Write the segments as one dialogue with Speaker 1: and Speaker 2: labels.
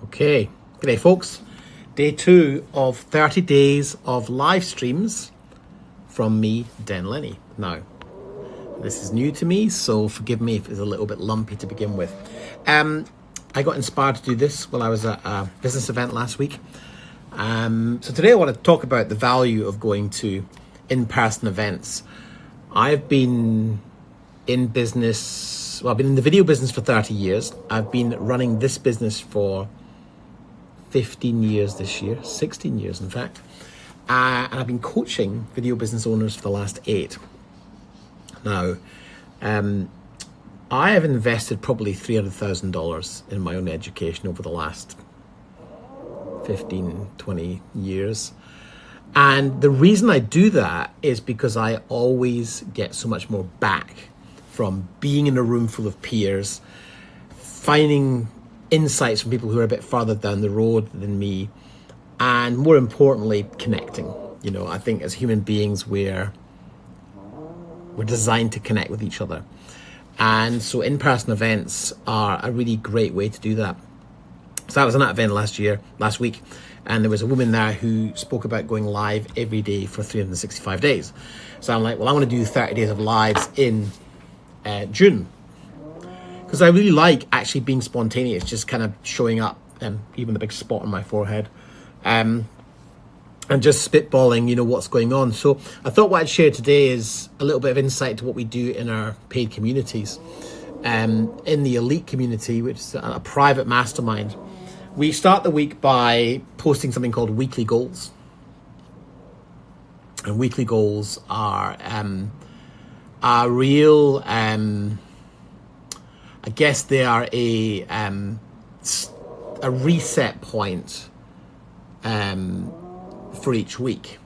Speaker 1: Okay, g'day folks. Day 2 of 30 days of live streams from me, Den Lenny. Now, this is new to me, so forgive me if it's a little bit lumpy to begin with. I got inspired to do this while I was at a business event last week. So today I want to talk about the value of going to in-person events. I've been in business, well, I've been in the video business for 30 years. I've been running this business for 15 years this year, 16 years in fact. And I've been coaching video business owners for the last 8. Now, I have invested probably $300,000 in my own education over the last 15, 20 years. And the reason I do that is because I always get so much more back from being in a room full of peers, finding insights from people who are a bit farther down the road than me, and more importantly, connecting. You know, I think as human beings, we're designed to connect with each other. And so in-person events are a really great way to do that. So I was on that event last week, and there was a woman there who spoke about going live every day for 365 days. So I'm like, well, I want to do 30 days of lives in June. Because I really like actually being spontaneous, just kind of showing up, and even the big spot on my forehead, and just spitballing, you know, what's going on. So I thought what I'd share today is a little bit of insight to what we do in our paid communities. In the elite community, which is a private mastermind, we start the week by posting something called weekly goals. And weekly goals are real, I guess they are a reset point for each week.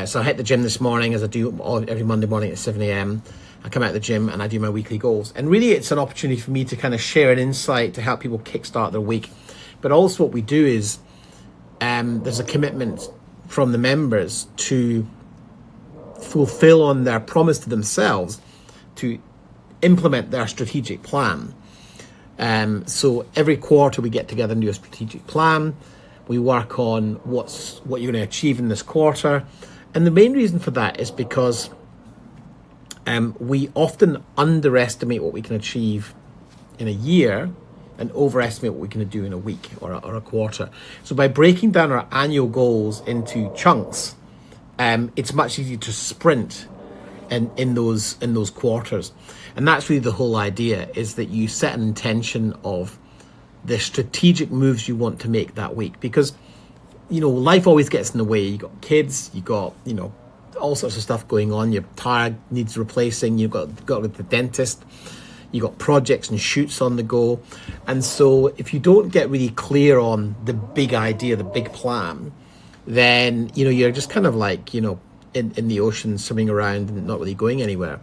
Speaker 1: So I hit the gym this morning, as I do every Monday morning at 7 a.m. I come out of the gym and I do my weekly goals. And really it's an opportunity for me to kind of share an insight to help people kickstart their week. But also what we do is there's a commitment from the members to fulfill on their promise to themselves to implement their strategic plan. So every quarter we get together and do a strategic plan. We work on what you're going to achieve in this quarter. And the main reason for that is because we often underestimate what we can achieve in a year and overestimate what we can do in a week or a quarter. So by breaking down our annual goals into chunks, it's much easier to sprint in those quarters. And that's really the whole idea, is that you set an intention of the strategic moves you want to make that week. Because, you know, life always gets in the way. You got kids, you got, you know, all sorts of stuff going on. Your tire needs replacing, you've got to go to the dentist, you got projects and shoots on the go. And so if you don't get really clear on the big idea, the big plan, then, you know, you're just kind of like, you know, in the ocean swimming around and not really going anywhere.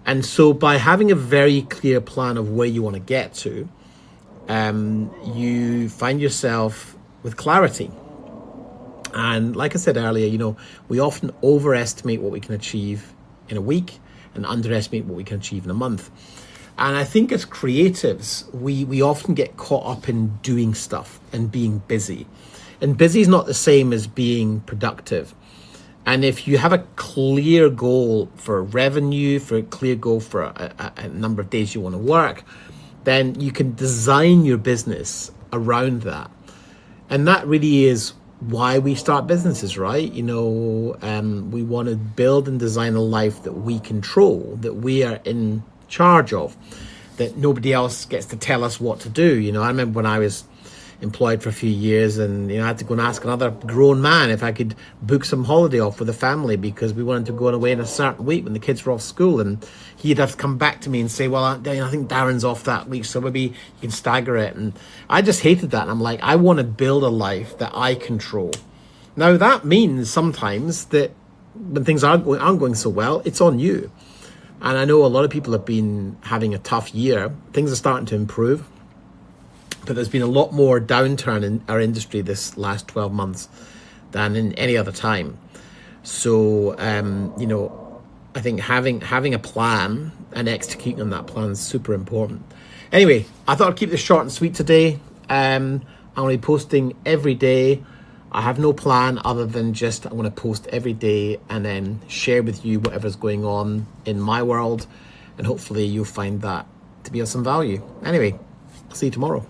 Speaker 1: And so by having a very clear plan of where you want to get to, you find yourself with clarity. And like I said earlier, you know, we often overestimate what we can achieve in a week and underestimate what we can achieve in a month. And I think as creatives, we often get caught up in doing stuff and being busy. And busy is not the same as being productive. And if you have a clear goal for revenue, for a clear goal for a number of days you want to work, then you can design your business around that. And that really is why we start businesses, right? You know, we want to build and design a life that we control, that we are in charge of, that nobody else gets to tell us what to do. You know, I remember when I was employed for a few years, and you know, I had to go and ask another grown man if I could book some holiday off with the family because we wanted to go away in a certain week when the kids were off school, and he'd have to come back to me and say, well, I think Darren's off that week, so maybe you can stagger it. And I just hated that. And I'm like, I want to build a life that I control. Now that means sometimes that when things aren't going so well, it's on you. And I know a lot of people have been having a tough year. Things are starting to improve, but there's been a lot more downturn in our industry this last 12 months than in any other time. So, you know, I think having a plan and executing on that plan is super important. Anyway, I thought I'd keep this short and sweet today. I'm going to be posting every day. I have no plan other than just I'm going to post every day and then share with you whatever's going on in my world. And hopefully you'll find that to be of some value. Anyway, I'll see you tomorrow.